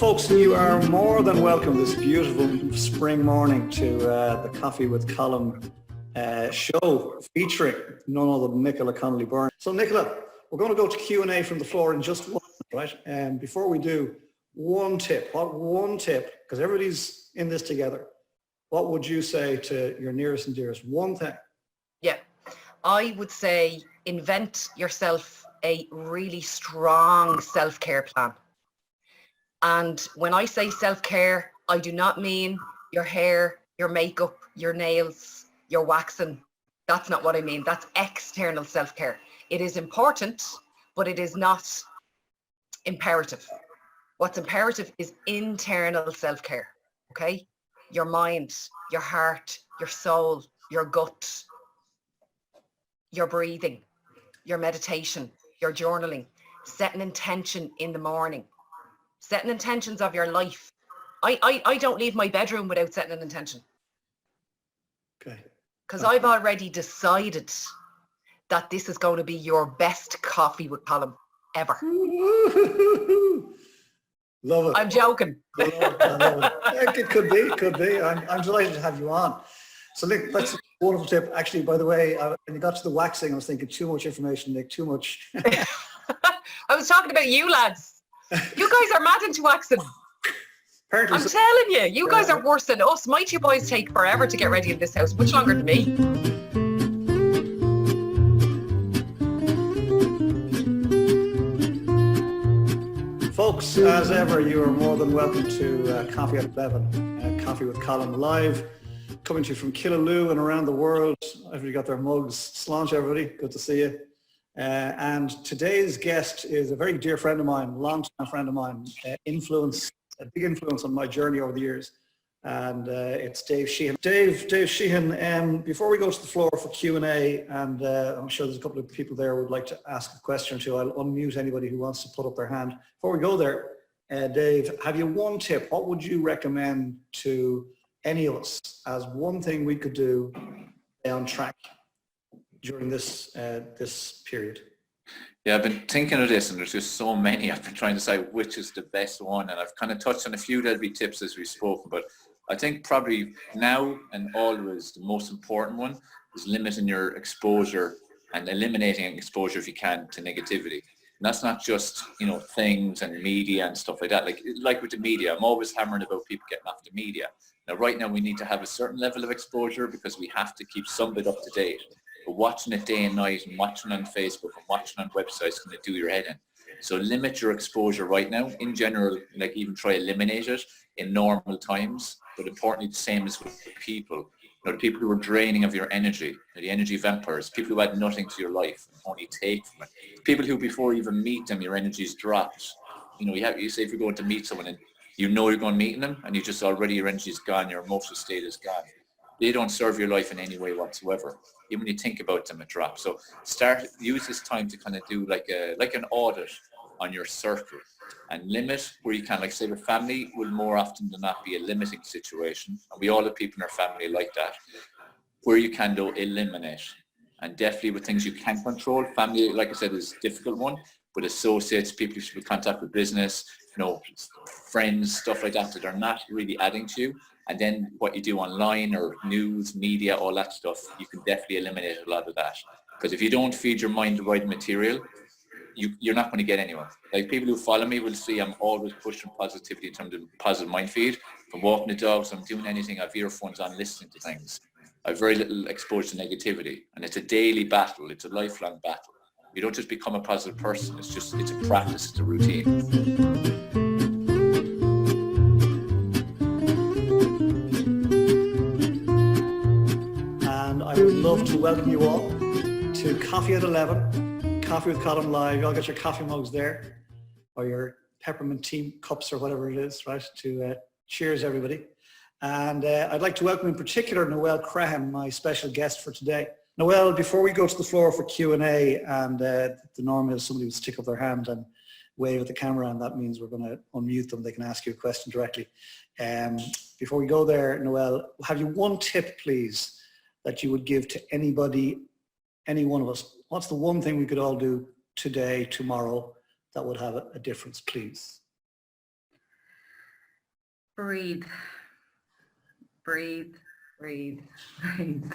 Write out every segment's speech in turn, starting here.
folks, you are more than welcome this beautiful spring morning to the Coffee with Colin show featuring none other than Nicola Connolly-Byrne. So Nicola, we're going to go to Q&A from the floor in just one minute, right? And before we do, one tip, because everybody's in this together, what would you say to your nearest and dearest? One thing. Yeah, I would say invent yourself a really strong self-care plan. And when I say self-care, I do not mean your hair, your makeup, your nails, your waxing. That's not what I mean. That's external self-care. It is important, but it is not imperative. What's imperative is internal self-care, okay? Your mind, your heart, your soul, your gut, your breathing, your meditation, your journaling, set an intention in the morning. Setting intentions of your life. I don't leave my bedroom without setting an intention. Okay. Because I've already decided that this is going to be your best coffee with Colin ever. Love it. I'm joking. I love it. It could be. I'm delighted to have you on. So Nick, that's a wonderful tip. Actually, by the way, when you got to the waxing, I was thinking too much information, Nick, too much. I was talking about you lads. You guys are mad into waxing. Apparently I'm telling you, you guys are worse than us. My two boys take forever to get ready in this house, much longer than me. Folks, as ever, you are more than welcome to Coffee at 11, Coffee with Colin live, coming to you from Killaloo and around the world. Everybody got their mugs. Sláinte everybody, good to see you. And today's guest is a very dear friend of mine, long-time friend of mine, a big influence on my journey over the years. And it's Dave Sheehan. Dave Sheehan, before we go to the floor for Q&A, and I'm sure there's a couple of people there who would like to ask a question or two. I'll unmute anybody who wants to put up their hand. Before we go there, Dave, have you one tip? What would you recommend to any of us as one thing we could do on track during this period? Yeah, I've been thinking of this, and there's just so many. I've been trying to decide which is the best one, and I've kind of touched on a few deadly tips as we've spoken, but I think probably now and always the most important one is limiting your exposure and eliminating exposure if you can to negativity. And that's not just, things and media and stuff like that. Like with the media, I'm always hammering about people getting off the media. Now, right now we need to have a certain level of exposure because we have to keep some bit up to date. But watching it day and night and watching on Facebook and watching on websites is going to do your head in. So limit your exposure right now. In general, even try to eliminate it in normal times. But importantly, the same as with people. The people who are draining of your energy, the energy vampires, people who add nothing to your life and only take from it. People who before you even meet them, your energy's dropped. You say if you're going to meet someone and you're going to meet them and your energy's gone, your emotional state is gone. They don't serve your life in any way whatsoever. Even when you think about them, it drops. So use this time to kind of do like an audit on your circle and limit where you can. Like say with family will more often than not be a limiting situation. And we all have people in our family like that. Where you can though eliminate. And definitely with things you can control. Family, like I said, is a difficult one. But associates, people you should be in contact with business, friends, stuff like that are not really adding to you. And then what you do online or news, media, all that stuff, you can definitely eliminate a lot of that. Because if you don't feed your mind the right material, you're not going to get anywhere. Like people who follow me will see I'm always pushing positivity in terms of positive mind feed. If I'm walking the dogs, I'm doing anything, I have earphones on, listening to things. I have very little exposure to negativity. And it's a daily battle. It's a lifelong battle. You don't just become a positive person. It's a practice, it's a routine. I would love to welcome you all to Coffee at 11, Coffee with Colin Live. Y'all get your coffee mugs there, or your peppermint tea cups or whatever it is, right, to cheers everybody. And I'd like to welcome in particular Noelle Crahan, my special guest for today. Noelle, before we go to the floor for Q&A, and the norm is somebody would stick up their hand and wave at the camera, and that means we're going to unmute them. They can ask you a question directly. Before we go there, Noelle, have you one tip, please, that you would give to anybody, any one of us? What's the one thing we could all do today, tomorrow, that would have a difference, please? Breathe, breathe, breathe, breathe.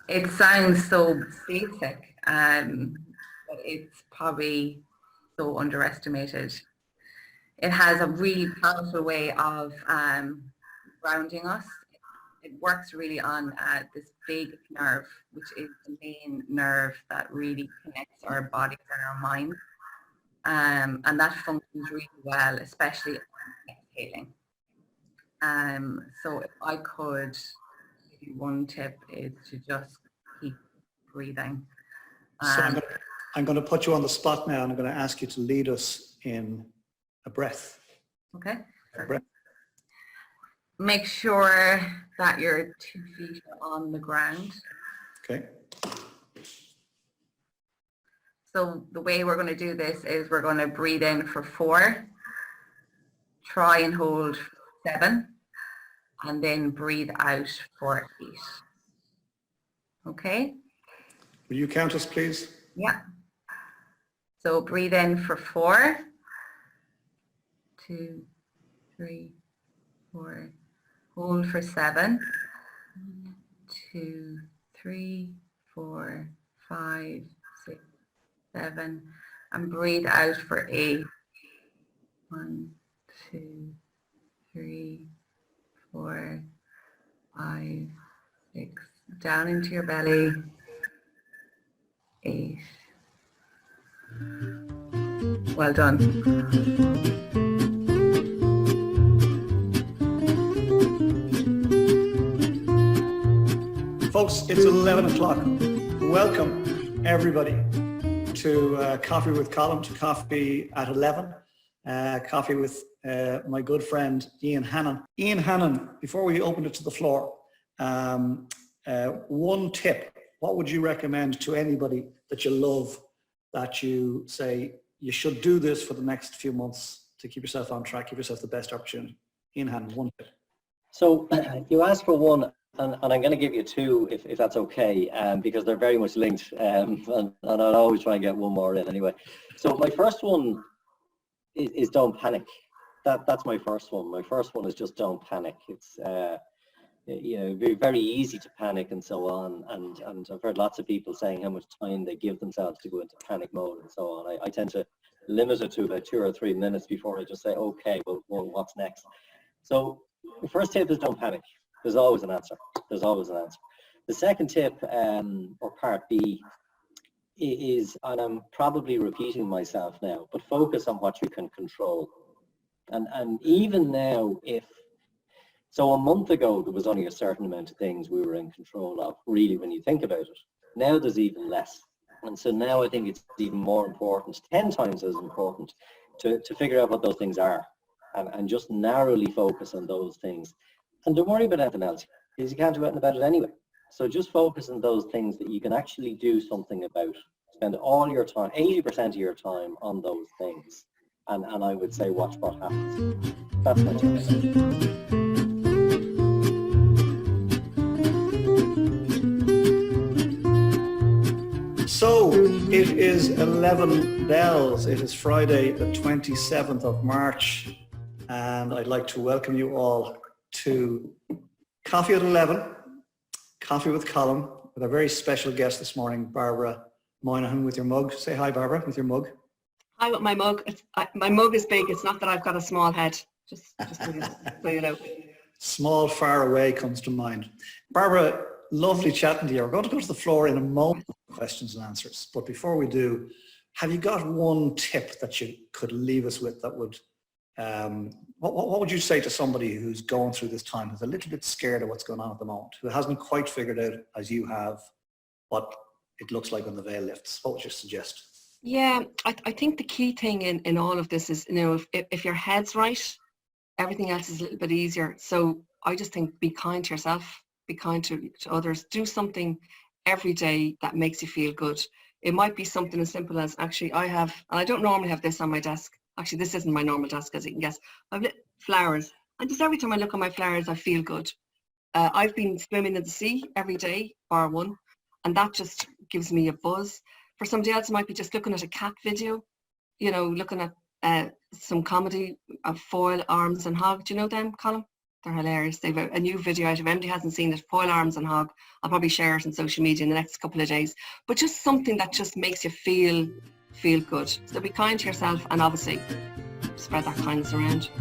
It sounds so basic, but it's probably so underestimated. It has a really powerful way of grounding us. It works really on this big nerve, which is the main nerve that really connects our bodies and our minds. And that functions really well, especially on exhaling. So if I could give you one tip is to just keep breathing. So I'm going to put you on the spot now, and I'm going to ask you to lead us in a breath. Okay. A breath. Make sure that your 2 feet are on the ground. Okay. So the way we're going to do this is we're going to breathe in for 4, try and hold 7, and then breathe out for 8. Okay? Will you count us, please? Yeah. So breathe in for 4, 2, 3, 4. Hold for 7, 2, 3, 4, 5, 6, 7, and breathe out for 8. 1, 2, 3, 4, 5, 6. Down into your belly. 8. Well done. Folks, it's 11 o'clock. Welcome, everybody, to Coffee with Colin, to Coffee at 11. Coffee with my good friend, Ian Hannon. Ian Hannon, before we open it to the floor, one tip. What would you recommend to anybody that you love, that you say, you should do this for the next few months to keep yourself on track, give yourself the best opportunity? Ian Hannon, one tip. So you asked for one, and I'm going to give you 2 if that's okay, because they're very much linked, and I'll always try and get one more in anyway. So my first one is don't panic. That's my first one. My first one is just don't panic. It's very easy to panic and so on, and I've heard lots of people saying how much time they give themselves to go into panic mode and so on. I tend to limit it to about 2 or 3 minutes before I just say, okay, well what's next? So the first tip is don't panic. There's always an answer. There's always an answer. The second tip, or part B, is, and I'm probably repeating myself now, but focus on what you can control. And even now, so a month ago, there was only a certain amount of things we were in control of, really, when you think about it. Now there's even less. And so now I think it's even more important, 10 times as important, to figure out what those things are, and just narrowly focus on those things. And don't worry about anything else, because you can't do anything about it anyway. So just focus on those things that you can actually do something about. Spend all your time, 80% of your time on those things. And I would say watch what happens. That's my tip. So it is 11 bells. It is Friday, the 27th of March, and I'd like to welcome you all to Coffee at 11, Coffee with Colin, with a very special guest this morning, Barbara Moynihan, with your mug. Say hi, Barbara, with your mug. Hi with my mug. My mug is big. It's not that I've got a small head. Just so you know. Small, far away comes to mind. Barbara, lovely chatting to you. We're going to go to the floor in a moment for questions and answers. But before we do, have you got one tip that you could leave us with that would, what would you say to somebody who's going through this time, who's a little bit scared of what's going on at the moment, who hasn't quite figured out, as you have, what it looks like when the veil lifts? What would you suggest? Yeah, I think the key thing in all of this is, if your head's right, everything else is a little bit easier. So I just think be kind to yourself, be kind to others. Do something every day that makes you feel good. It might be something as simple as, actually, and I don't normally have this on my desk. Actually, this isn't my normal desk, as you can guess. I've lit flowers, and just every time I look at my flowers, I feel good. I've been swimming in the sea every day, bar one, and that just gives me a buzz. For somebody else, it might be just looking at a cat video, looking at some comedy of Foil, Arms and Hog. Do you know them, Colin? They're hilarious. They've a new video out. If anybody hasn't seen it, Foil, Arms and Hog. I'll probably share it on social media in the next couple of days. But just something that just makes you feel good. So be kind to yourself and obviously spread that kindness around.